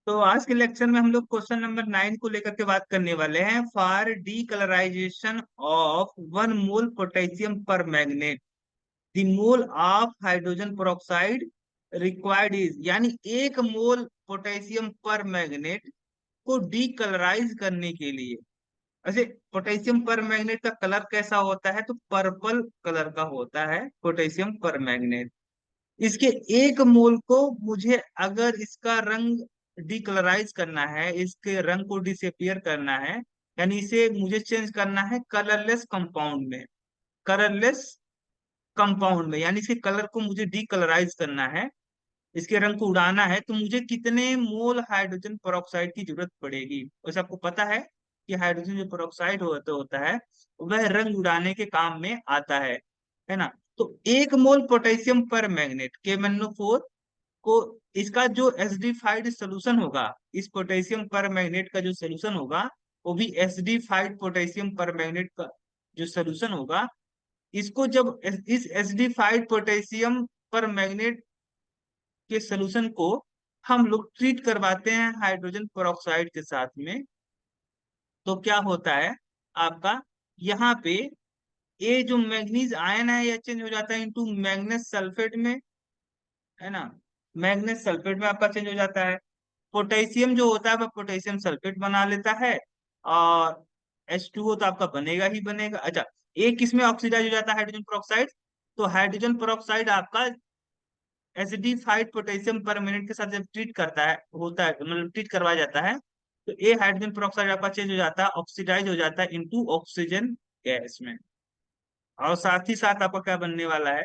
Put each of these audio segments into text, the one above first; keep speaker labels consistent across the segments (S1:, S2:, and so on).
S1: तो आज के लेक्चर में हम लोग क्वेश्चन नंबर 9 को लेकर के बात करने वाले हैं। For decolourisation of 1 mole potassium permanganate the mole of hydrogen peroxide required is, यानी 1 मोल पोटेशियम पर मैग्नेट को डीकलराइज करने के लिए। अच्छा, पोटेशियम पर मैग्नेट का कलर कैसा होता है? तो पर्पल कलर का होता है पोटेशियम पर मैग्नेट। इसके 1 मोल को मुझे अगर इसका रंग डिकलराइज करना है, इसके रंग को डिसअपियर करना है, यानी इसे मुझे चेंज करना है कलरलेस कंपाउंड में। कलरलेस कंपाउंड में यानी इसके कलर को मुझे डिकलराइज करना है, इसके रंग को उड़ाना है, तो मुझे कितने मोल हाइड्रोजन पेरोक्साइड की जरूरत पड़ेगी? वैसे आपको पता है कि हाइड्रोजन जो पेरोक्साइड होता है वह रंग उड़ाने के काम में आता है ना। तो 1 मोल पोटेशियम पर मैग्नेट KMnO4 को, इसका जो एसिडिफाइड सोल्यूशन होगा, इस पोटेशियम पर मैग्नेट का जो सोल्यूशन होगा वो भी एसिडिफाइड पोटेशियम पर मैग्नेट का जो सोल्यूशन होगा, इसको जब इस एसिडिफाइड पोटेशियम पर मैग्नेट के सोल्यूशन को हम लोग ट्रीट करवाते हैं हाइड्रोजन पेरोक्साइड के साथ में, तो क्या होता है आपका यहाँ पे ये जो मैग्नीज आयन है यह चेंज हो जाता है इनटू मैग्नेस सल्फेट में, है ना। मैग्नेस सल्फेट में आपका चेंज हो जाता है। पोटेशियम जो होता है वह पोटेशियम सल्फेट बना लेता है, और H2O तो आपका बनेगा ही बनेगा। अच्छा, एक किसमें ऑक्सीडाइज हो जाता है हाइड्रोजन पेरोक्साइड? तो हाइड्रोजन पेरोक्साइड आपका एसिडिफाइड पोटेशियम परमैंगनेट के साथ जब ट्रीट करता है, होता है मतलब ट्रीट करवाया जाता है, तो ये हाइड्रोजन पेरोक्साइड आपका चेंज हो जाता है, ऑक्सीडाइज हो जाता है इनटू ऑक्सीजन गैस में। और साथ ही साथ आपका क्या बनने वाला है,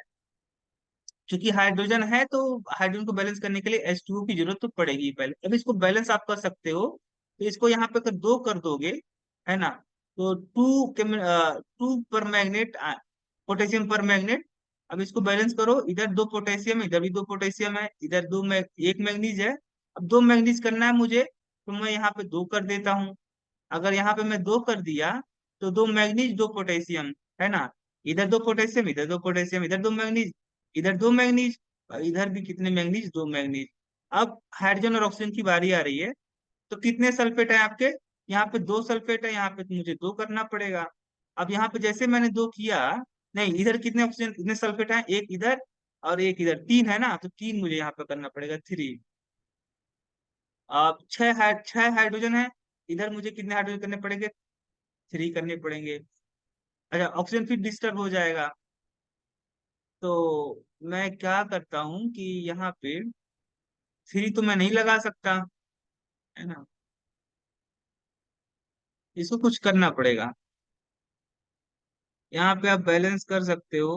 S1: क्योंकि हाइड्रोजन है तो हाइड्रोजन को बैलेंस करने के लिए H2O की जरूरत तो पड़ेगी पहले। अब इसको बैलेंस आप कर सकते हो, तो इसको यहाँ पे अगर 2 कर दोगे, है ना, तो 2 पर मैग्नेट, पोटेशियम पर मैग्नेट। अब इसको बैलेंस करो, इधर 2 पोटेशियम है, इधर भी 2 पोटेशियम है, इधर एक मैग्नीज है। अब 2 मैग्नीज करना है मुझे, तो मैं यहाँ पे 2 कर देता हूँ। अगर यहाँ पे मैं 2 कर दिया तो 2 मैग्नीज 2 पोटेशियम, है ना। इधर 2 पोटेशियम, इधर 2 पोटेशियम, इधर 2 मैग्नीज, इधर 2 मैग्नीज, और इधर भी कितने मैग्नीज? 2 मैग्नीज। अब हाइड्रोजन और ऑक्सीजन की बारी आ रही है, तो कितने सल्फेट है आपके? यहाँ पे 2 सल्फेट है, यहाँ पे तो मुझे 2 करना पड़ेगा। अब यहाँ पे जैसे मैंने 2 किया, नहीं, इधर कितने ऑक्सीजन, कितने सल्फेट है? एक इधर और एक इधर, 3 है ना, तो 3 मुझे यहाँ पे करना पड़ेगा, 3। अब 6 हाइड्रोजन है, इधर मुझे कितने हाइड्रोजन करने पड़ेंगे? 3 करने पड़ेंगे। अच्छा, ऑक्सीजन फिर डिस्टर्ब हो जाएगा, तो मैं क्या करता हूँ कि यहाँ पे 3 तो मैं नहीं लगा सकता, है ना, इसको कुछ करना पड़ेगा। यहाँ पे आप बैलेंस कर सकते हो,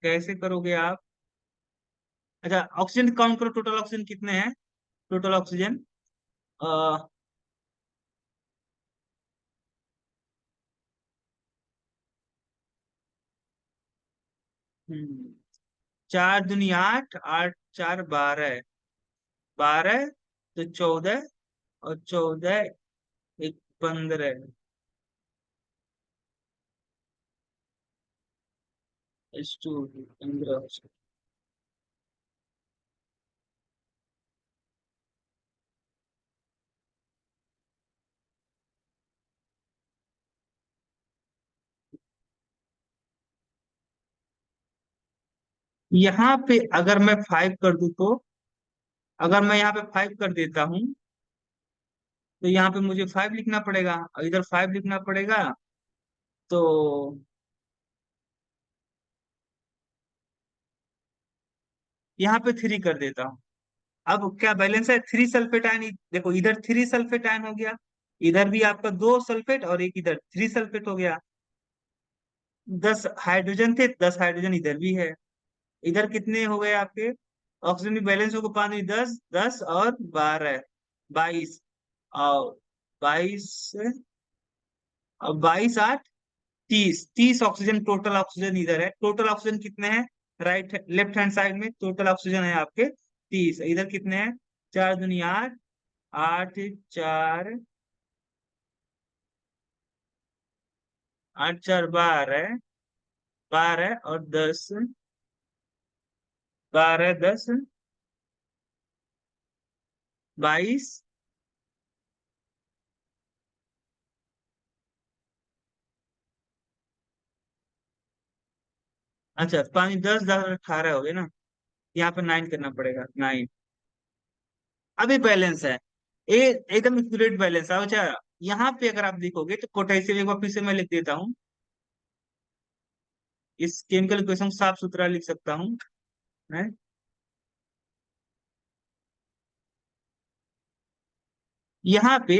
S1: कैसे करोगे आप? अच्छा, ऑक्सीजन काउंट करो, टोटल ऑक्सीजन कितने हैं? टोटल ऑक्सीजन, आ, 4 दूनी 8, 8 4 12, 12 तो 14, और 14 एक 15, H2 15। यहाँ पे अगर मैं 5 कर दूं तो, अगर मैं यहाँ पे 5 कर देता हूँ, तो यहाँ पे मुझे 5 लिखना पड़ेगा, और इधर 5 लिखना पड़ेगा, तो यहाँ पे 3 कर देता हूँ। अब क्या बैलेंस है? 3 सल्फेट आयन, देखो इधर 3 सल्फेट आयन हो गया, इधर भी आपका 2 सल्फेट और एक इधर 3 सल्फेट हो गया। 10 हाइड्रोजन थे, 10 हाइड्रोजन इधर भी है। इधर कितने हो गए आपके? ऑक्सीजन भी बैलेंस होगा, 5 10, 10 और 12, 22, और 22 और 22 8 30, 30 ऑक्सीजन टोटल ऑक्सीजन इधर है। टोटल ऑक्सीजन कितने हैं? राइट लेफ्ट हैंड साइड में टोटल ऑक्सीजन है आपके 30, इधर कितने हैं? 4 दूनी 8, 8 4, 8 4 12, 12 और 10, 12 10 22 अच्छा, 5 10 10 18 हो गए ना। यहाँ पे 9 करना पड़ेगा, 9। अभी बैलेंस है, ए एकदम एक्यूरेट बैलेंस है। अच्छा, यहाँ पे अगर आप देखोगे तो पोटेशियम, एक बार फिर से मैं लिख देता हूँ, इस केमिकल इक्वेशन साफ सुथरा लिख सकता हूँ मैं। यहाँ पे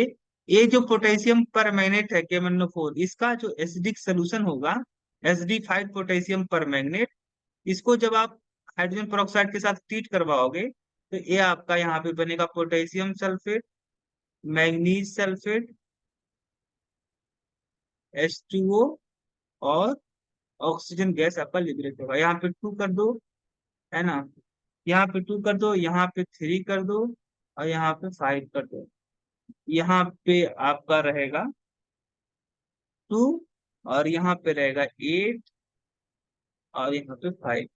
S1: ये जो पोटेशियम परमैंगनेट है KMnO4, इसका जो एसिडिक सोल्यूशन होगा, SD5 पोटेशियम परमैंगनेट, इसको जब आप हाइड्रोजन पेरोक्साइड के साथ ट्रीट करवाओगे तो ये आपका यहाँ पे बनेगा potassium sulphate, manganese sulphate, H2O, और ऑक्सीजन गैस आपका लिबरेट होगा। यहाँ पे 2 कर दो, है ना, यहाँ पे 2 कर दो, यहाँ पे 3 कर दो, और यहाँ पे 5 कर दो। यहाँ पे आपका रहेगा 2, और यहाँ पे रहेगा 8, और यहाँ पे 5।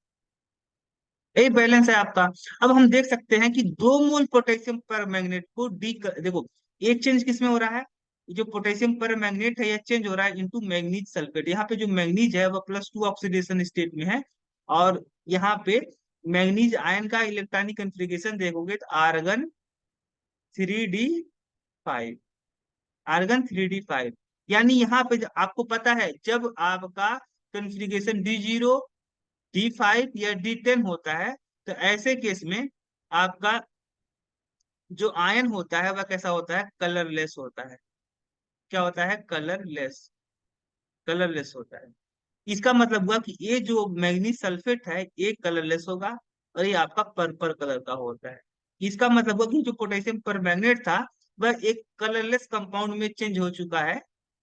S1: यही बैलेंस है आपका। अब हम देख सकते हैं कि 2 मोल पोटेशियम पर मैग्नेट को देखो, एक चेंज किसमें हो रहा है, जो पोटेशियम पर मैग्नेट है यह चेंज हो रहा है इनटू मैग्नीज सल्फेट। यहाँ पे जो मैग्नीज है वह +2 ऑक्सीडेशन स्टेट में है, और यहाँ पे मैग्नीज आयन का इलेक्ट्रॉनिक कॉन्फ़िगरेशन देखोगे तो Ag3D5, Ag3D5। यानी यहाँ पे आपको पता है जब आपका कॉन्फ़िगरेशन D0 D5 या D10 होता है, तो ऐसे केस में आपका जो आयन होता है वह कैसा होता है, कलरलेस होता है। क्या होता है, कलरलेस, कलरलेस होता है। इसका मतलब हुआ कि ये जो मैग्नीज सल्फेट है ये कलरलेस होगा, और ये आपका पर्पल कलर का होता है। इसका मतलब हुआ कि जो पोटेशियम परमैंगनेट था वह एक कलरलेस कंपाउंड में चेंज हो चुका है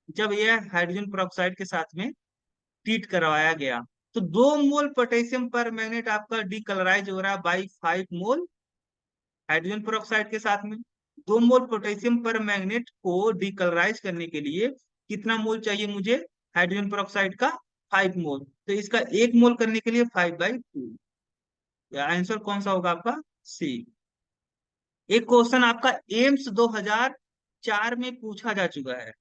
S1: जब यह हाइड्रोजन पेरोक्साइड के साथ में ट्रीट करवाया गया। तो 2 मोल पोटेशियम परमैंगनेट आपका डीकलराइज हो रहा है बाई 5 मोल हाइड्रोजन पेरोक्साइड के साथ में। 2 मोल पोटेशियम पर मैग्नेट को डिकलराइज करने के लिए कितना मोल चाहिए मुझे, हाइड्रोजन पेरोक्साइड का 5 मोल। तो इसका 1 मोल करने के लिए 5/2। आंसर कौन सा होगा आपका, सी। एक क्वेश्चन आपका एम्स 2004 में पूछा जा चुका है।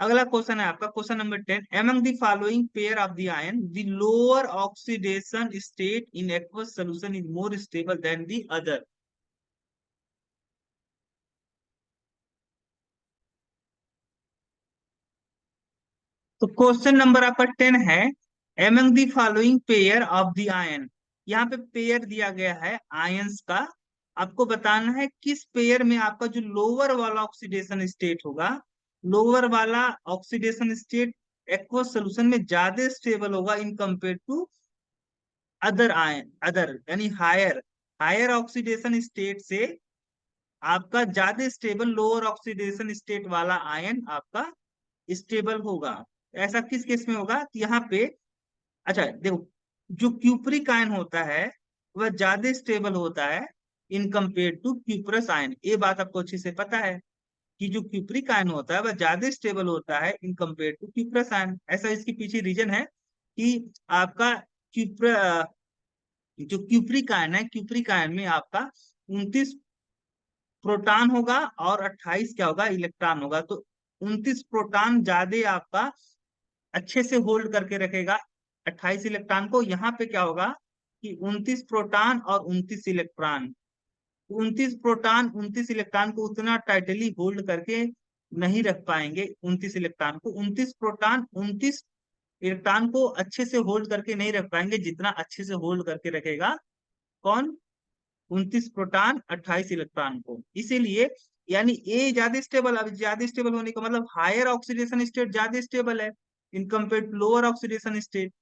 S1: अगला क्वेश्चन है आपका question number 10। Among the following pair of the ion the lower oxidation state in aqueous solution is more stable then the other. तो क्वेश्चन नंबर आपका 10 है, among the following pair of the ion. यहाँ पे pair दिया गया है ions का, आपको बताना है किस पेयर में आपका जो लोअर वाला ऑक्सीडेशन स्टेट होगा, लोअर वाला ऑक्सीडेशन स्टेट एक्वस सॉल्यूशन में ज्यादा स्टेबल होगा in compare to other ion, other यानी हायर, हायर ऑक्सीडेशन स्टेट से आपका ज्यादा स्टेबल लोअर ऑक्सीडेशन स्टेट वाला आयन आपका स्टेबल होगा। ऐसा किस केस में होगा, तो यहाँ पे अच्छा देखो, जो क्यूपरिक आयन होता है वह ज्यादा स्टेबल होता है in compare to cuprous ion. ये बात आपको अच्छे से पता है कि जो क्यूपरिक आयन होता है वह ज्यादा स्टेबल होता है in compare to cuprous ion. ऐसा इसके पीछे रीजन है कि आपका क्यूपर जो क्यूपरिक आयन है, क्यूपरिक आयन में आपका 29 प्रोटॉन होगा और 28 क्या होगा, इलेक्ट्रॉन होगा। तो 29 प्रोटॉन ज्यादा आपका अच्छे से होल्ड करके रखेगा 28 इलेक्ट्रॉन को। यहाँ पे क्या होगा कि 29 प्रोटॉन और 29 इलेक्ट्रॉन, 29 प्रोटॉन 29 इलेक्ट्रॉन को उतना टाइटली होल्ड करके नहीं रख पाएंगे। 29 इलेक्ट्रॉन को, 29 प्रोटॉन 29 इलेक्ट्रॉन को अच्छे से होल्ड करके नहीं रख पाएंगे जितना अच्छे से होल्ड करके रखेगा कौन, 29 प्रोटॉन 28 इलेक्ट्रॉन को। इसीलिए यानी ए ज्यादा स्टेबल, अब ज्यादा स्टेबल होने का मतलब हायर ऑक्सीडेशन स्टेट ज्यादा स्टेबल है in compare to lower oxidation state.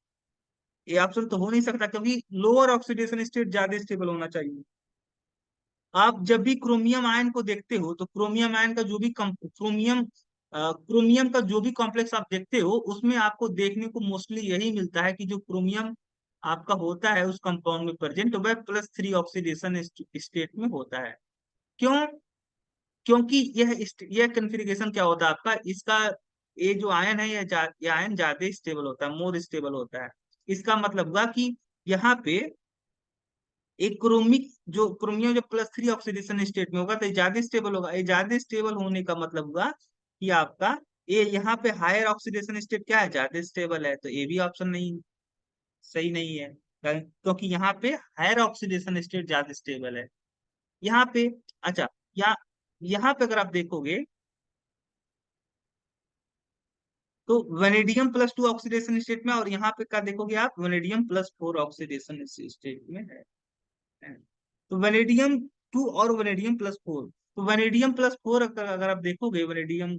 S1: ये ऑप्शन तो हो नहीं सकता क्योंकि लोअर ऑक्सीडेशन स्टेट ज्यादा स्टेबल होना चाहिए। आप जब भी क्रोमियम आयन को देखते हो तो क्रोमियम आयन का जो भी क्रोमियम का जो भी कॉम्प्लेक्स आप देखते हो उसमें आपको देखने को मोस्टली यही मिलता है कि जो क्रोमियम आपका होता है उस कंपाउंड में प्रेजेंट वह +3 ऑक्सीडेशन स्टेट में होता है। क्यों, क्योंकि यह कन्फिग्रेशन क्या होता है आपका, इसका ये जो आयन है यह आयन ज्यादा स्टेबल होता है, मोर स्टेबल होता है। इसका मतलब हुआ कि यहाँ पे एक क्रोमिक जो क्रोमियम जो +3 ऑक्सीडेशन स्टेट में होगा तो ये ज्यादा स्टेबल होगा। ये ज्यादा स्टेबल होने का मतलब हुआ कि आपका ये यहाँ पे हायर ऑक्सीडेशन स्टेट क्या है, ज्यादा स्टेबल है। तो ये भी ऑप्शन नहीं, सही नहीं है, क्योंकि यहाँ पे हायर ऑक्सीडेशन स्टेट ज्यादा स्टेबल है यहाँ पे। अच्छा, यहाँ यहाँ पे अगर आप देखोगे तो वेनेडियम +2 ऑक्सीडेशन स्टेट में, और यहाँ पे क्या देखोगे आप, वेनेडियम +4 ऑक्सीडेशन स्टेट में है। तो वेनेडियम 2 और वेनेडियम +4, तो वेनेडियम +4 अगर आप देखोगे वेनेडियम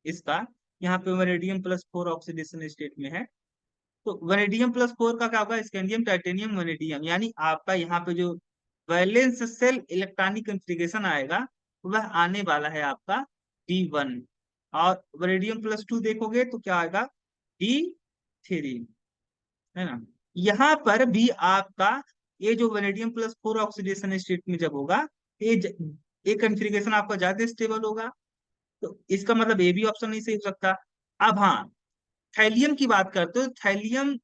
S1: इसका, यहाँ पे वेनेडियम +4 ऑक्सीडेशन स्टेट में है। तो वेनेडियम +4 का क्या होगा, स्कैंडियम टाइटेनियम वेनेडियम, यानी आपका यहाँ पे जो वैलेंस सेल इलेक्ट्रॉनिक कॉन्फ़िगरेशन आएगा वह आने वाला है आपका D1। और वेनेडियम +2 देखोगे तो क्या आएगा, D3, है ना। यहाँ पर भी आपका ये जो वेनेडियम +4 ऑक्सीडेशन स्टेट में जब होगा, ये ये कॉन्फ़िगरेशन आपका ज्यादा स्टेबल होगा। तो इसका मतलब ए भी ऑप्शन नहीं सही हो सकता। अब हाँ, थैलियम की बात करते हो, थैलियम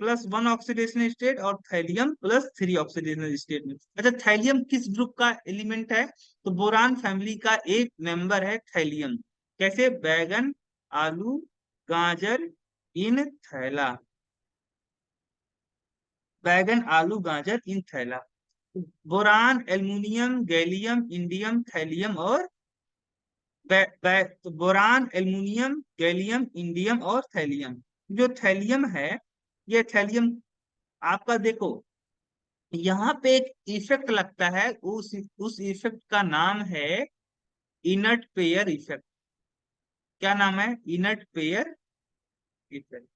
S1: +1 ऑक्सीडेशन स्टेट और थैलियम +3 ऑक्सीडेशन स्टेट में। अच्छा, थैलियम किस ग्रुप का एलिमेंट है, तो बोरान फैमिली का एक मेंबर है थैलियम। कैसे, बैगन, आलू, गाजर, इन थैला, बैगन, आलू, गाजर, इन थैला। Boron, aluminium, gallium, indium, thallium और तो बोरान, एल्युमिनियम, गैलियम, इंडियम और थैलियम। जो थैलियम है, ये थैलियम आपका देखो, यहाँ पे एक इफेक्ट लगता है, उस इफेक्ट का नाम है इनर्ट पेयर इफेक्ट। क्या नाम है, इनर्ट पेयर इफेक्ट।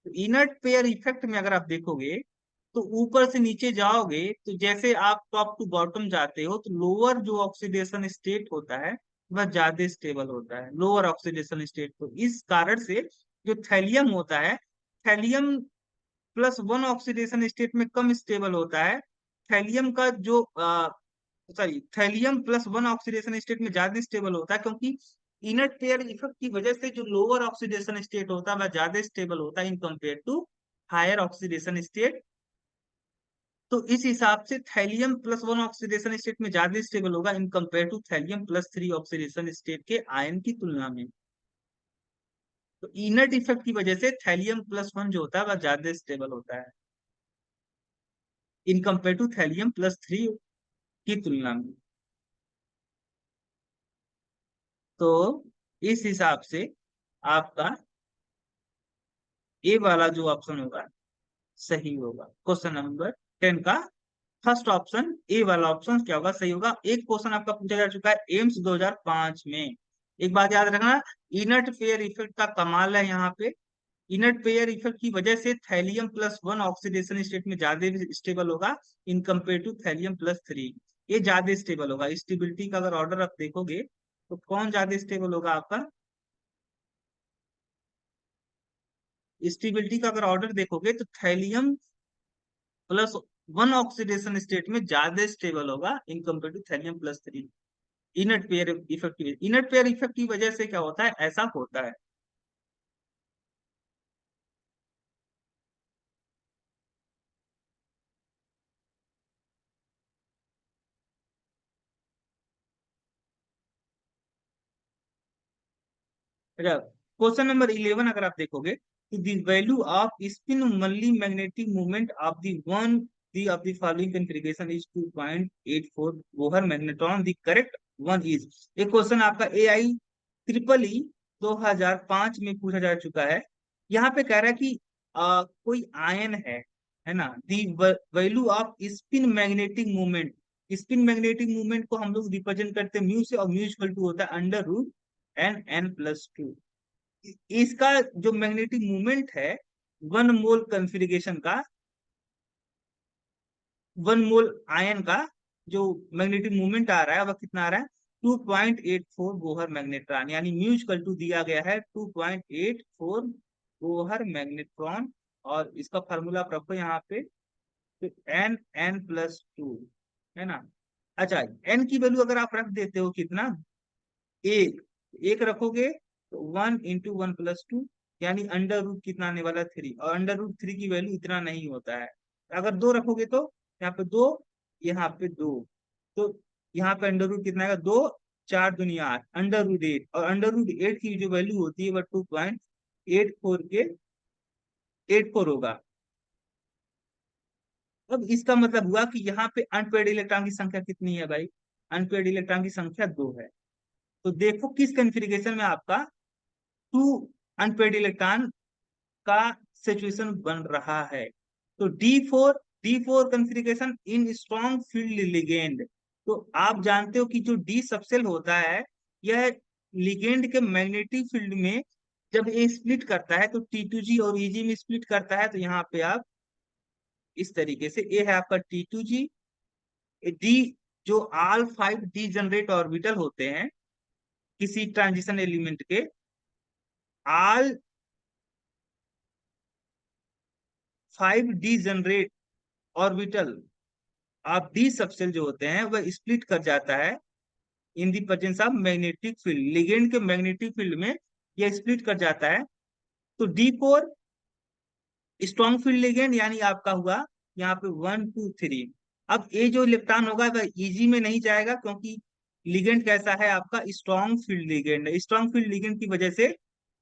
S1: तो इनर्ट पेयर इफेक्ट में अगर आप देखोगे तो ऊपर से नीचे जाओगे, तो जैसे आप टॉप टू बॉटम जाते हो तो लोअर जो ऑक्सीडेशन स्टेट होता है वह ज्यादा स्टेबल होता है, लोअर ऑक्सीडेशन स्टेट। तो इस कारण से जो थैलियम होता है, थैलियम +1 ऑक्सीडेशन स्टेट में कम स्टेबल होता है। थैलियम का जो सॉरी थैलियम +1 ऑक्सीडेशन स्टेट में ज्यादा स्टेबल होता है, क्योंकि इनर्ट पेयर इफेक्ट की वजह से जो लोअर ऑक्सीडेशन स्टेट होता है वह ज्यादा स्टेबल होता है in compare to higher oxidation state. तो इस हिसाब से थैलियम +1 ऑक्सीडेशन स्टेट में ज्यादा स्टेबल होगा in compare to thallium +3 oxidation state के आयन की तुलना में। तो इनर्ट इफेक्ट की वजह से थैलियम +1 जो होता है वह ज्यादा स्टेबल होता है इन कंपेयर टू थैलियम +3 की तुलना में। तो इस हिसाब से आपका ए वाला जो ऑप्शन होगा सही होगा। क्वेश्चन नंबर 10 का फर्स्ट ऑप्शन, ए वाला ऑप्शन क्या होगा, सही होगा। एक क्वेश्चन आपका पूछा जा चुका है एम्स 2005 में। एक बात याद रखना, इनर्ट पेयर इफेक्ट का कमाल है यहाँ पे। इनर्ट पेयर इफेक्ट की वजह से थैलियम +1 ऑक्सीडेशन स्टेट में ज्यादा स्टेबल होगा इन कंपेयर टू थैलियम +3। ये ज्यादा स्टेबल होगा। स्टेबिलिटी का अगर ऑर्डर आप देखोगे तो कौन ज्यादा स्टेबल होगा आपका, स्टेबिलिटी का अगर ऑर्डर देखोगे तो थैलियम +1 ऑक्सीडेशन स्टेट में ज्यादा स्टेबल होगा in compare to thallium +3। Inert pair effect की वजह से क्या होता है, ऐसा होता है। अच्छा, क्वेश्चन नंबर 11 अगर आप देखोगे तो the value of spin only magnetic movement of the of the following configuration is 2.84 Bohr magnetron, the correct one is. एक क्वेश्चन आपका AI ट्रिपल ई 2005 में पूछा जा चुका है। यहाँ पे कह रहा है कि कोई आयन है ना, the value of spin magnetic movement. Spin magnetic movement को हम लोग रिप्रेजेंट करते हैं म्यू से, और म्यू इक्वल टू होता है √n+2। इसका जो मैग्नेटिक मूवमेंट है 1 मोल कॉन्फ़िगरेशन का, 1 मोल आयन का जो मैग्नेटिक मूवमेंट आ रहा है वह कितना आ रहा है, 2.84 बोहर मैग्नेट्रॉन, यानी म्यू इक्वल टू दिया गया है 2.84 बोहर मैग्नेट्रॉन। और इसका फार्मूला आप रखो यहाँ पे, तो n+2, है ना। अच्छा, n की वैल्यू अगर आप रख देते हो कितना, एक, एक रखोगे तो 1 × 1+2, यानी अंडर रूट कितना आने वाला 3, और अंडर रूट 3 की वैल्यू इतना नहीं होता है। अगर दो रखोगे तो यहाँ पे दो, यहाँ पे दो, तो यहाँ पे अंडर रूट कितना आएगा, 2 × 4 = 8, अंडर रूट 8, और अंडर रूट 8 की जो वैल्यू होती है वह 2.84 के 84 होगा। अब इसका मतलब हुआ कि यहाँ पे अनपेड इलेक्ट्रॉन की संख्या कितनी है भाई? अनपेड इलेक्ट्रॉन की संख्या 2 है। तो देखो किस कॉन्फ़िगरेशन में आपका 2 अनपेड इलेक्ट्रॉन का सिचुएशन बन रहा है। तो डी फोर कॉन्फ़िगरेशन इन स्ट्रॉन्ग फील्ड लिगेंड। तो आप जानते हो कि जो डी सबसेल होता है, यह लिगेंड के मैग्नेटिक फील्ड में जब ये स्प्लिट करता है तो T2G और EG में स्प्लिट करता है। तो यहाँ पे आप इस तरीके से, ये है आपका T2G, डी जो ऑल 5 डी जनरेट ऑर्बिटल होते हैं किसी ट्रांजिशन एलिमेंट के, all 5 degenerate orbital of D subshell जो होते हैं वह स्प्लिट कर जाता है in the presence of magnetic field. Ligand के मैग्नेटिक फील्ड में यह स्प्लिट कर जाता है। तो D4 स्ट्रॉन्ग फील्ड लिगेंड यानी आपका हुआ यहाँ पे 1 2 3। अब ये जो इलेक्ट्रॉन होगा वह इजी में नहीं जाएगा, क्योंकि लिगेंड कैसा है आपका? Strong field ligand. Strong field ligand की वजह से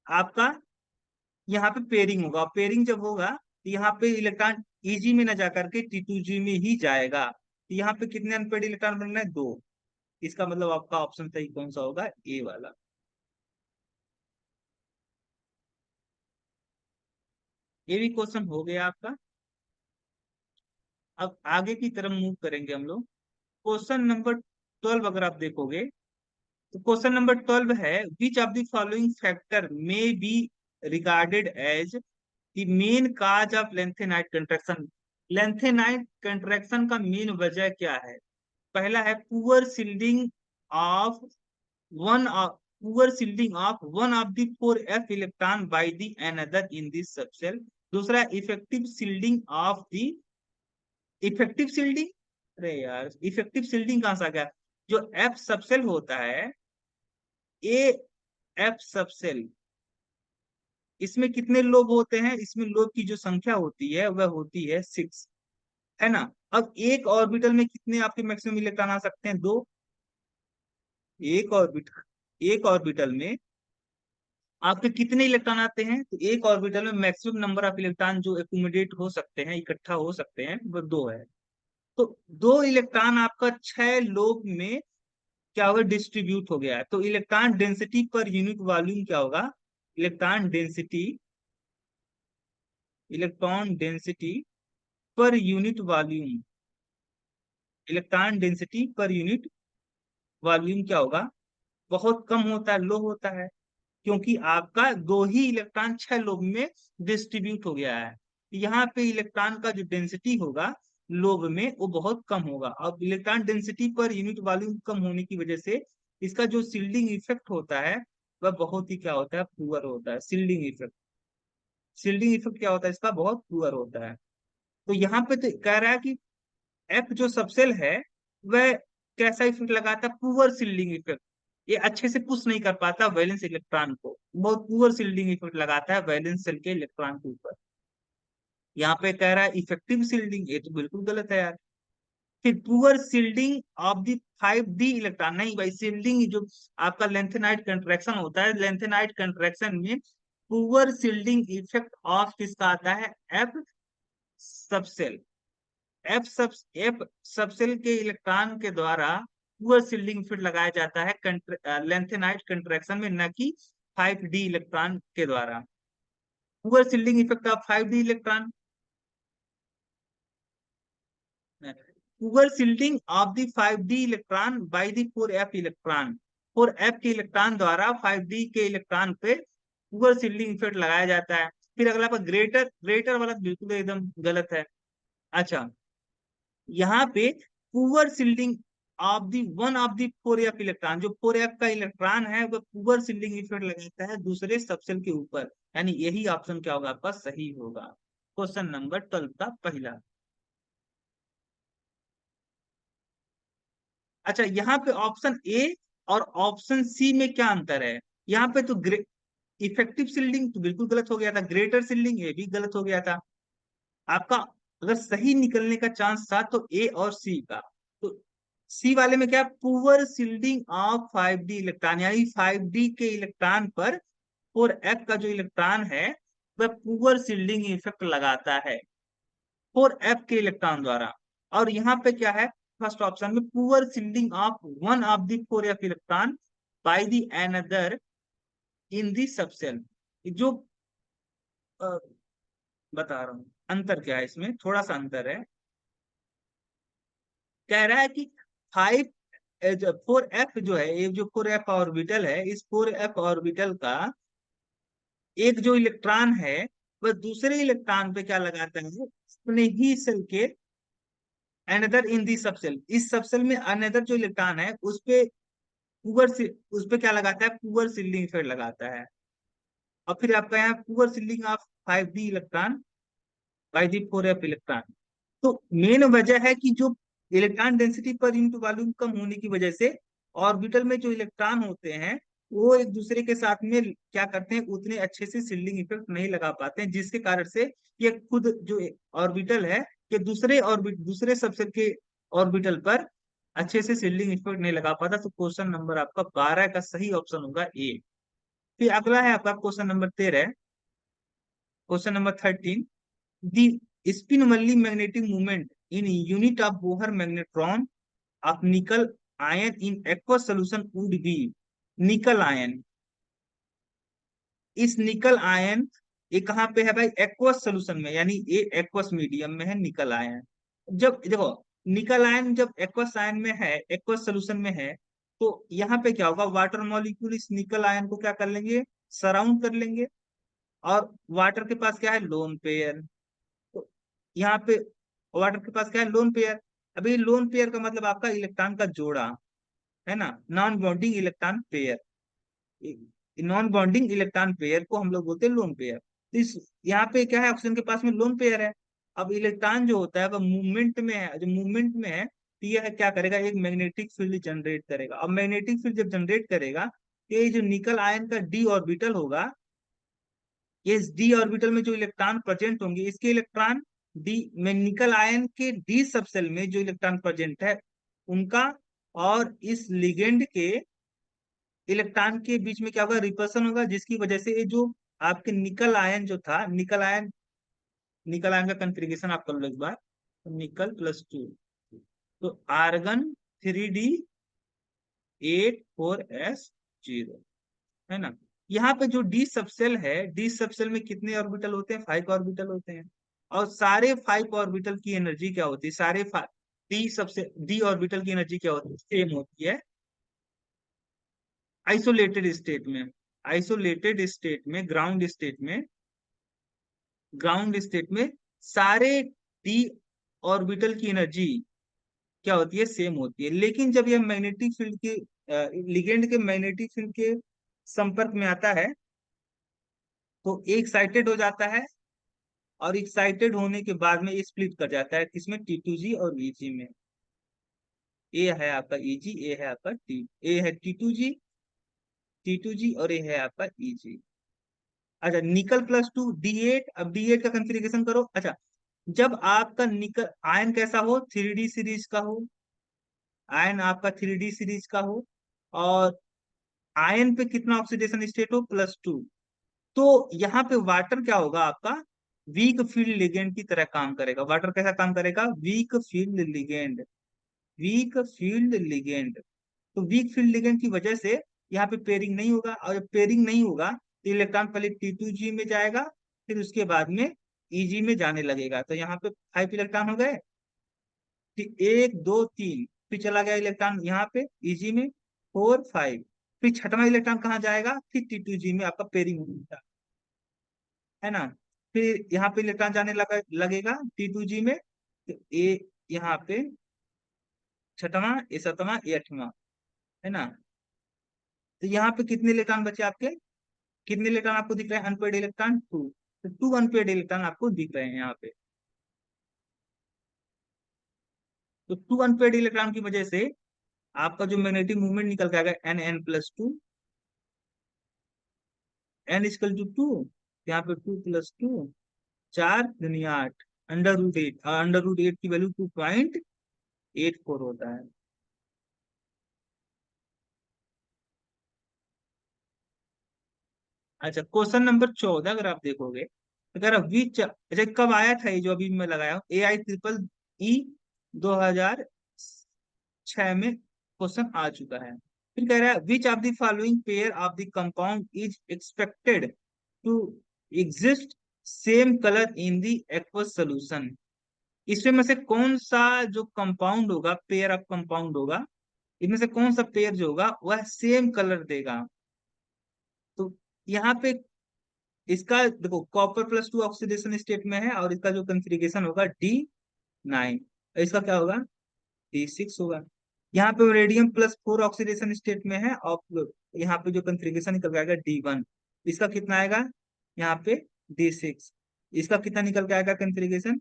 S1: आपका यहाँ पे पेयरिंग होगा। पेयरिंग जब होगा तो यहाँ पे इलेक्ट्रॉन इजी में ना जाकर के T2G में ही जाएगा। तो यहाँ पे कितने अनपेड इलेक्ट्रॉन बन रहे हैं? 2। इसका मतलब आपका ऑप्शन सही कौन सा होगा? ए वाला। ये भी क्वेश्चन हो गया आपका। अब आगे की तरफ मूव करेंगे हम लोग। क्वेश्चन नंबर 12 अगर आप देखोगे तो क्वेश्चन नंबर 12 है, which of the following factor may be regarded as the main cause of lanthanide contraction. Lanthanide contraction का मेन वजह क्या है? पहला है poor shielding of one of poor shielding of one of the 4f electron by the another in this subshell. दूसरा effective shielding of the effective shielding, अरे यार effective shielding कहां से आ गया? जो एफ सबसेल होता है, ए एफ सबसेल, इसमें कितने लोब होते हैं? इसमें लोब की जो संख्या होती है वह होती है 6, है ना। अब एक ऑर्बिटल में कितने आपके मैक्सिमम इलेक्ट्रॉन आ सकते हैं? 2। एक ऑर्बिटल में आपके कितने इलेक्ट्रॉन आते हैं? तो एक ऑर्बिटल में मैक्सिमम नंबर ऑफ इलेक्ट्रॉन जो एकोमोडेट हो सकते हैं, इकट्ठा हो सकते हैं, वो 2 है। तो 2 इलेक्ट्रॉन आपका 6 लोब में क्या होगा? डिस्ट्रीब्यूट हो गया है। तो electron density per unit volume क्या होगा? Electron density electron density per unit volume electron density per unit volume क्या होगा? बहुत कम होता है, लो होता है, क्योंकि आपका 2 ही इलेक्ट्रॉन 6 लोब में डिस्ट्रीब्यूट हो गया है। यहाँ पे इलेक्ट्रॉन का जो डेंसिटी होगा लोब में वो बहुत कम होगा। अब electron density per unit volume कम होने की वजह से इसका जो सील्डिंग इफेक्ट होता है वह बहुत ही क्या होता है? पुअर होता है। सील्डिंग इफेक्ट क्या होता है इसका? बहुत पुअर होता है। तो यहाँ पे तो कह रहा है कि एफ जो सबसेल है वह कैसा इफेक्ट लगाता है? Poor shielding effect. ये अच्छे से पुश नहीं कर पाता वैलेंस इलेक्ट्रॉन को, बहुत पुअर सील्डिंग इफेक्ट लगाता है वैलेंस शेल के इलेक्ट्रॉन के ऊपर। यहाँ पे कह रहा है इफेक्टिव सील्डिंग, ये तो बिल्कुल गलत है यार। फिर poor shielding of the 5d electron, नहीं भाई, सील्डिंग जो आपका लेंथेनाइट कंट्रैक्शन होता है, लेंथेनाइट कंट्रैक्शन में पुअर सील्डिंग इफेक्ट ऑफ किसका आता है? F subshell. एफ सबसेल के इलेक्ट्रॉन के द्वारा पुअर सील्डिंग इफेक्ट लगाया जाता है लेंथेनाइट कंट्रैक्शन में, न कि 5d इलेक्ट्रॉन के द्वारा। Poor shielding effect of 5d electron, poor shielding of the 5d electron by the 4f electron. 4f के इलेक्ट्रॉन द्वारा 5d के इलेक्ट्रॉन पे पुअर सील्डिंग इफेक्ट लगाया जाता है। फिर अगला पर ग्रेटर ग्रेटर वाला बिल्कुल एकदम गलत है। अच्छा, यहाँ पे poor shielding of the one of the 4f electron, जो 4f का इलेक्ट्रॉन है वह पुअर सील्डिंग इफेक्ट लगाता है दूसरे सबसेल के ऊपर, यानी यही ऑप्शन क्या होगा आपका? सही होगा। क्वेश्चन नंबर 12 का पहला। अच्छा, यहाँ पे ऑप्शन ए और ऑप्शन सी में क्या अंतर है? यहाँ पे तो इफेक्टिव सील्डिंग तो बिल्कुल गलत हो गया था, ग्रेटर सील्डिंग ये भी गलत हो गया था। आपका अगर सही निकलने का चांस था तो ए और सी का। तो सी वाले में क्या? Poor shielding of 5d electron, यानी 5d के इलेक्ट्रॉन पर 4f का जो इलेक्ट्रॉन है वह पुअर सील्डिंग इफेक्ट लगाता है। 4f के इलेक्ट्रॉन द्वारा। और यहाँ पे क्या है, फर्स्ट ऑप्शन में poor shielding of one of the 4f electron by the another in the subshell. जो बता रहा हूँ अंतर क्या है, इसमें थोड़ा सा अंतर है। कह रहा है कि 4f जो है, ये जो 4f ऑर्बिटल है, इस 4f ऑर्बिटल का एक जो इलेक्ट्रॉन है वह दूसरे इलेक्ट्रॉन पे क्या लगाता है, अपने ही सेल के अनदर इन दी सबसेल, इस सबसेल में अनदर जो इलेक्ट्रॉन है उस पे उस पे क्या लगाता है, पुअर सील्डिंग इफेक्ट लगाता है। और फिर आपका यहाँ poor shielding of 5d electron by the 4f electron. तो मेन वजह है कि जो electron density per unit volume कम होने की वजह से ऑर्बिटल में जो इलेक्ट्रॉन होते हैं वो एक दूसरे के साथ में क्या करते हैं, उतने अच्छे से शील्डिंग इफेक्ट नहीं लगा पाते हैं, जिसके कारण से ये खुद जो ऑर्बिटल है कि दूसरे सबसेल के ऑर्बिटल पर अच्छे से शील्डिंग इफेक्ट नहीं लगा पाता। तो क्वेश्चन नंबर आपका 12 का सही ऑप्शन होगा ए। फिर अगला है आपका question number 13। Question number 13, the spin-only magnetic moment in unit of Bohr magnetron of nickel ion in aqueous solution would be निकल आयन। इस निकल आयन ये कहाँ पे है भाई, एक्वस सोल्यूशन में, यानी ये एक्वस मीडियम में है निकल आयन। जब देखो निकल आयन जब एक्वस आयन में है, एक्वस सोल्यूशन में है, तो यहाँ पे क्या होगा, वाटर मॉलिक्यूल इस निकल आयन को क्या कर लेंगे, सराउंड कर लेंगे। और वाटर के पास क्या है, लोन पेयर। तो यहाँ पे वाटर के पास क्या है, लोन पेयर। अभी लोन पेयर का मतलब आपका इलेक्ट्रॉन का जोड़ा है ना, non bonding electron pair. Non bonding electron pair को हम लोग बोलते हैं लोन पेयर। तो इस यहाँ पे क्या है, ऑक्सीजन के पास में लोन पेयर है। अब इलेक्ट्रॉन जो होता है वह मूवमेंट में है, जो मूवमेंट में है तो यह क्या करेगा, एक मैग्नेटिक फील्ड जनरेट करेगा। अब मैग्नेटिक फील्ड जब जनरेट करेगा तो ये जो निकल आयन का डी ऑर्बिटल होगा, इस डी ऑर्बिटल में जो इलेक्ट्रॉन प्रेजेंट होंगे, इसके इलेक्ट्रॉन डी में निकल आयन के डी सबसेल में जो इलेक्ट्रॉन प्रेजेंट है उनका, और इस लिगेंड के इलेक्ट्रॉन के बीच में क्या होगा, रिपल्सन होगा, जिसकी वजह से ये जो आपके निकल आयन जो था, निकल आयन का कॉन्फ़िगरेशन आप कर लो एक बार, निकल +2, तो आर्गन 3d8 4s0, है ना। यहाँ पे जो डी सबसेल है, डी सबसेल में कितने ऑर्बिटल होते हैं, 5 ऑर्बिटल होते हैं। और सारे 5 ऑर्बिटल की एनर्जी क्या होती है, डी ऑर्बिटल की एनर्जी क्या होती है, सेम होती है आइसोलेटेड स्टेट में। आइसोलेटेड स्टेट में, ग्राउंड स्टेट में सारे डी ऑर्बिटल की एनर्जी क्या होती है, सेम होती है। लेकिन जब यह मैग्नेटिक फील्ड के लिगेंड के मैग्नेटिक फील्ड के संपर्क में आता है तो एक साइटेड हो जाता है, और एक्साइटेड होने के बाद में स्प्लिट कर जाता है, किसमें, T2G और Eg में। ए है आपका Eg, ए है आपका ए है T2G और ए है आपका Eg। अच्छा, निकल +2 D8। अब D8 का कंफिगरेशन करो। अच्छा, जब आपका निकल आयन कैसा हो, 3D सीरीज का हो, आयन आपका 3D सीरीज का हो, और आयन पे कितना ऑक्सीडेशन स्टेट हो, +2, तो यहाँ पे वाटर क्या होगा आपका, वीक फील्ड लिगेंड की तरह काम करेगा। वाटर कैसा काम करेगा, weak field ligand, weak field ligand. तो वीक फील्ड लिगेंड की वजह से यहाँ पे पेयरिंग नहीं होगा, और जब पेयरिंग नहीं होगा तो इलेक्ट्रॉन पहले T2G में जाएगा, फिर उसके बाद में Eg में जाने लगेगा। तो यहाँ पे 5 इलेक्ट्रॉन हो गए, 1 2 3, फिर चला गया इलेक्ट्रॉन यहाँ पे Eg में, 4 5, फिर छठवां इलेक्ट्रॉन कहाँ जाएगा, फिर T2G में आपका पेयरिंग होगा, है ना। फिर यहाँ पे इलेक्ट्रॉन जाने लगेगा T2G में, तो ए यहाँ पे छठवां, ये सातवां, ये आठवां, है ना। तो यहाँ पे कितने इलेक्ट्रॉन बचे आपके, कितने इलेक्ट्रॉन आपको दिख रहे हैं, अनपेड इलेक्ट्रॉन 2। तो 2 अनपेड इलेक्ट्रॉन आपको दिख रहे हैं यहाँ पे। तो 2 अनपेड इलेक्ट्रॉन की वजह से आपका जो मैग्नेटिक मूवमेंट निकल के आएगा N+2, n = 2, यहाँ पे 2 + 2, 4 × 8, √8, √8 की वैल्यू 2.84 होता है। अच्छा, क्वेश्चन नंबर 14 अगर आप देखोगे, तो कह रहा विच, अच्छा कब आया था ये जो अभी मैं लगाया हूँ, AI EEE 2006 में क्वेश्चन आ चुका है। फिर कह रहा है which of the following pair of the compound is expected to exist same colour in the aqueous solution. इसमें में से कौन सा जो कंपाउंड होगा, पेयर ऑफ कंपाउंड होगा, इनमें से कौन सा पेयर जो होगा वह सेम कलर देगा। तो यहाँ पे इसका देखो कॉपर +2 ऑक्सीडेशन स्टेट में है और इसका जो कॉन्फ़िगरेशन होगा D9, इसका क्या होगा D6 होगा। यहाँ पे रेडियम +4 ऑक्सीडेशन स्टेट में है और यहाँ पे जो कॉन्फ़िगरेशन निकल के आएगा D1, इसका कितना आएगा यहाँ पे D6, इसका कितना निकल के आएगा कॉन्फ़िगरेशन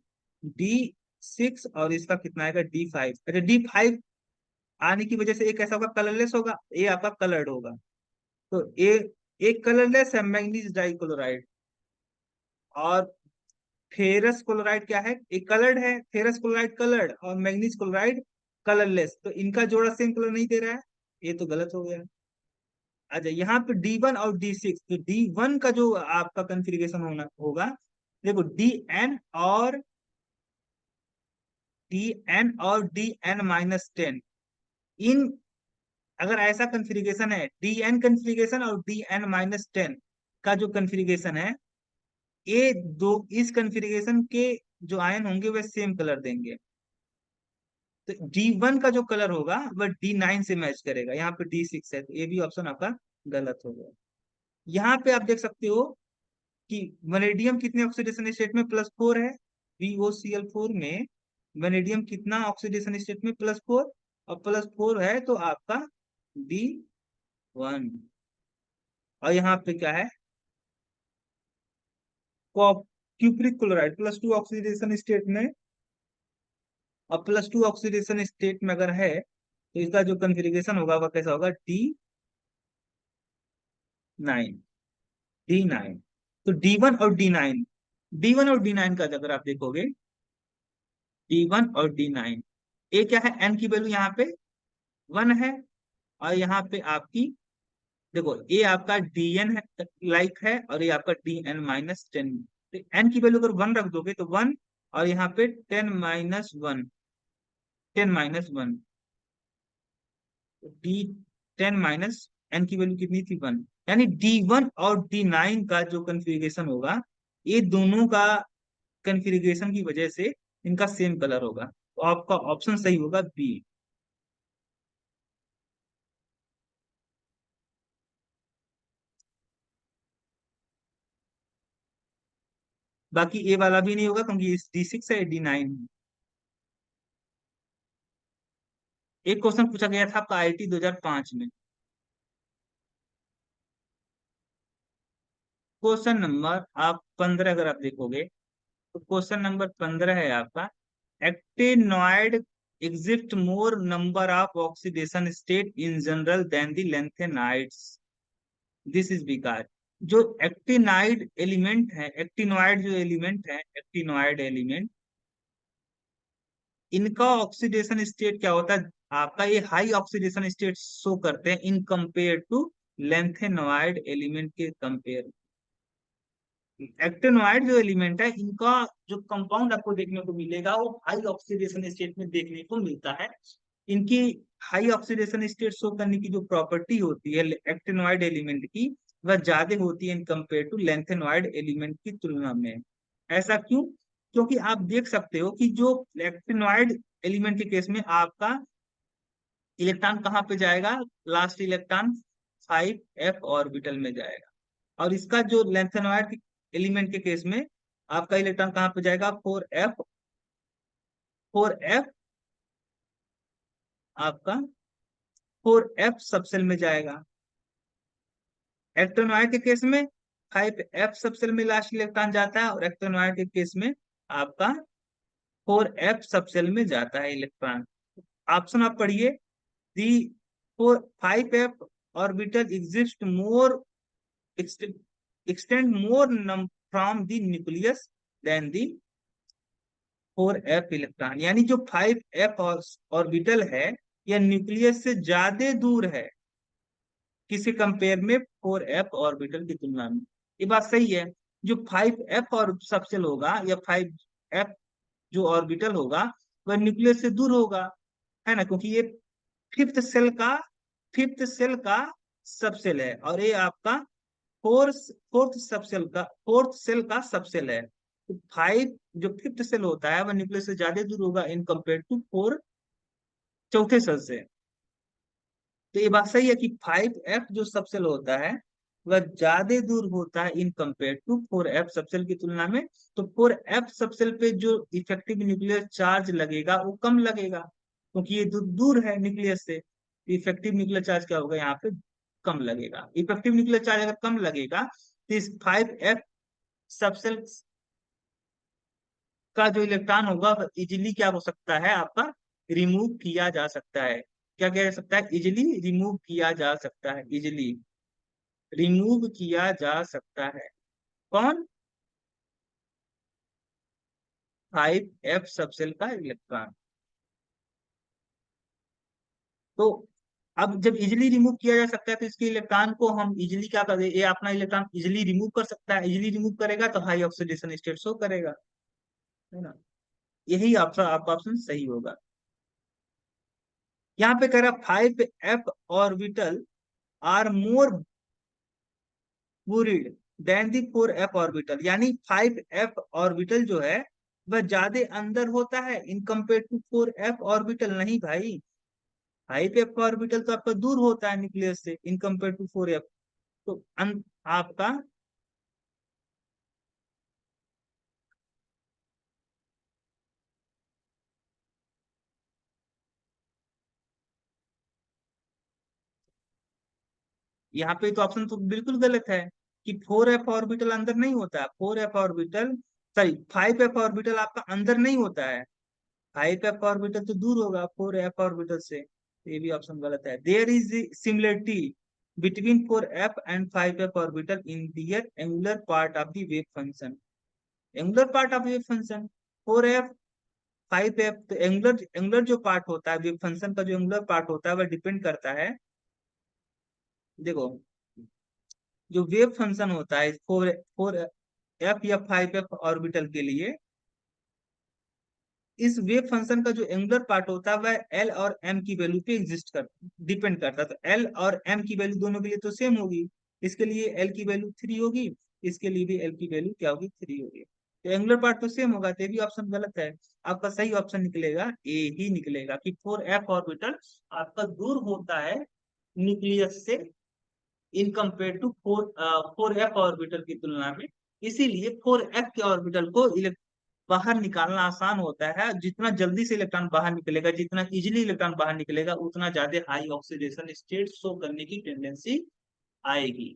S1: D6 और इसका कितना आएगा D5। अच्छा D5 आने की वजह से एक ऐसा होगा कलरलेस होगा, ये आपका कलर्ड होगा। तो ये एक कलरलेस है मैग्नीज डाइक्लोराइड, और फेरस क्लोराइड क्या है, एक कलर्ड है, फेरस क्लोराइड कलर्ड और मैग्नीज क्लोराइड कलरलेस, तो इनका जोड़ा सेम कलर नहीं दे रहा है, ये तो गलत हो गया। अच्छा यहाँ पे D1 और D6, तो D1 का जो आपका कॉन्फ़िगरेशन होना होगा, देखो DN और DN-10, इन अगर ऐसा कॉन्फ़िगरेशन है DN कॉन्फ़िगरेशन और DN-10 का जो कॉन्फ़िगरेशन है, ये दो इस कॉन्फ़िगरेशन के जो आयन होंगे वे सेम कलर देंगे। तो D1 का जो कलर होगा वह D9 से मैच करेगा, यहाँ पे D6 है, तो ये भी ऑप्शन आपका गलत हो गया। यहाँ पे आप देख सकते हो कि वनेडियम कितने ऑक्सीडेशन स्टेट में +4 है, VOCl4 में वनेडियम कितना ऑक्सीडेशन स्टेट में +4, और +4 है तो आपका D1। और यहाँ पे क्या है क्यूप्रिक क्लोराइड +2 ऑक्सीडेशन स्टेट में, और +2 ऑक्सीडेशन स्टेट में अगर है तो इसका जो कॉन्फ़िगरेशन होगा वह कैसा होगा D9, D9। तो D1 और D9 का अगर आप देखोगे D1 और D9, ए क्या है, एन की वैल्यू यहाँ पे 1 है, और यहाँ पे आपकी देखो ये आपका DN है, लाइक है, और ये आपका DN-10। तो एन की वैल्यू अगर 1 रख दोगे तो 1, और यहाँ पे 10-1, 10-1, D10 - N की वैल्यू कितनी थी 1, यानी D1 और D9 का जो कॉन्फ़िगरेशन होगा, ये दोनों का कॉन्फ़िगरेशन की वजह से इनका सेम कलर होगा, तो आपका ऑप्शन सही होगा बी। बाकी ए वाला भी नहीं होगा क्योंकि D6 है, D9 है। एक क्वेश्चन पूछा गया था आपका IIT 2005 में, क्वेश्चन नंबर आप 15 अगर आप देखोगे तो क्वेश्चन नंबर 15 है आपका, actinoid exist more number of oxidation state in general than the lanthanides, this is because जो एक्टिनाइड एलिमेंट है, एक्टिनॉइड जो एलिमेंट है, एक्टिनॉइड एलिमेंट, इनका ऑक्सीडेशन स्टेट क्या होता है आपका, ये हाई ऑक्सीडेशन स्टेट शो करते हैं in compare to lanthanoid element के कंपेयर। एक्टिनॉइड जो एलिमेंट है इनका जो कंपाउंड आपको देखने को मिलेगा वो हाई ऑक्सीडेशन स्टेट में देखने को मिलता है। इनकी हाई ऑक्सीडेशन स्टेट शो करने की जो प्रॉपर्टी होती है एक्टिनॉइड एलिमेंट की, वह ज्यादा होती है in compare to lanthanoid element की तुलना में। ऐसा क्यों, क्योंकि आप देख सकते हो कि जो एक्टिनॉइड एलिमेंट के केस में आपका इलेक्ट्रॉन कहाँ पे जाएगा, लास्ट इलेक्ट्रॉन 5f ऑर्बिटल में जाएगा, और इसका जो लेंथेनॉइड एलिमेंट के केस में आपका इलेक्ट्रॉन कहाँ पे जाएगा, 4f, 4f आपका 4f सबसेल में जाएगा। एक्टिनॉइड के केस में 5f सबसेल में लास्ट इलेक्ट्रॉन जाता है, और एक्टिनॉइड के केस में आपका 4f सबसेल में जाता है इलेक्ट्रॉन। ऑप्शन आप पढ़िए, दी 5f orbital exist more extend more from the nucleus than the 4f electron, यानी जो 5f ऑर्बिटल है यह न्यूक्लियस से ज्यादा दूर है किसी कंपेयर में 4f ऑर्बिटल की तुलना में। ये बात सही है, जो 5f और सबसेल होगा या 5f जो ऑर्बिटल होगा वह न्यूक्लियस से दूर होगा, है ना, क्योंकि ये फिफ्थ सेल का फिफ्थ सेल का सबसेल है और ये आपका फोर्थ सेल का सबसेल है। तो 5 जो फिफ्थ सेल होता है वह न्यूक्लियस से ज्यादा दूर होगा इन कंपेयर टू 4 चौथे सेल से। तो ये बात सही है कि 5f जो सबसेल होता है वह ज्यादा दूर होता है in compare to 4f subshell की तुलना में। तो 4f सबसेल पे जो इफेक्टिव न्यूक्लियर चार्ज लगेगा वो कम लगेगा, क्योंकि ये दूर है न्यूक्लियस से। इफेक्टिव न्यूक्लियर चार्ज क्या होगा यहाँ पे, कम लगेगा। इफेक्टिव न्यूक्लियर चार्ज अगर कम लगेगा तो इस 5f सबसेल का जो इलेक्ट्रॉन होगा वह इजिली क्या हो सकता है आपका, रिमूव किया जा सकता है। क्या किया जा सकता है, इजिली रिमूव किया जा सकता है, इजिली रिमूव किया जा सकता है। कौन, 5f सबसेल का इलेक्ट्रॉन। तो अब जब इजिली रिमूव किया जा सकता है तो इसके इलेक्ट्रॉन को हम इजिली क्या कर दे, ये अपना इलेक्ट्रॉन इजिली रिमूव कर सकता है। इजिली रिमूव करेगा तो हाई ऑक्सीडेशन स्टेट शो करेगा, है ना। यही आपका आपका ऑप्शन सही होगा। यहाँ पे कह रहा 5f orbital are more buried than the 4f orbital, यानी 5f ऑर्बिटल जो है वह ज्यादा अंदर होता है in compare to 4f orbital. नहीं भाई, 5f ऑर्बिटल तो आपका दूर होता है न्यूक्लियस से इन कंपेयर टू 4f। तो आपका यहाँ पे तो ऑप्शन तो बिल्कुल गलत है कि 4f ऑर्बिटल अंदर नहीं होता है। 4f orbital, sorry 5f orbital आपका अंदर नहीं होता है। 5f ऑर्बिटल तो दूर होगा 4f ऑर्बिटल से, तो ये भी ऑप्शन गलत है। There is similarity between 4f and 5f orbital in their angular part of the wave function. Angular part of wave function 4f 5f, तो एंगुलर एंगुलर जो पार्ट होता है वेव फंक्शन का, जो एंगुलर पार्ट होता है वह डिपेंड करता है। देखो, जो वेव फंक्शन होता है 4f या 5f ऑर्बिटल के लिए, इस वेव फंक्शन का जो एंगुलर पार्ट होता है वह एल और एम की वैल्यू पे एग्जिस्ट कर डिपेंड करता है। तो एल और एम की वैल्यू दोनों के लिए तो सेम होगी। इसके लिए एल की वैल्यू 3 होगी, इसके लिए भी एल की वैल्यू क्या होगी, 3 होगी। तो एंगुलर पार्ट तो सेम होगा, तो ये भी ऑप्शन गलत है। आपका सही ऑप्शन निकलेगा ए ही निकलेगा कि 4f ऑर्बिटल आपका दूर होता है न्यूक्लियस से इन कंपेयर टू 4f ऑर्बिटल की तुलना में। इसीलिए 4f के ऑर्बिटल को बाहर निकालना आसान होता है। जितना जल्दी से इलेक्ट्रॉन बाहर निकलेगा, जितना इजीली इलेक्ट्रॉन बाहर निकलेगा, उतना ज्यादा हाई ऑक्सीडेशन स्टेट शो करने की टेंडेंसी आएगी।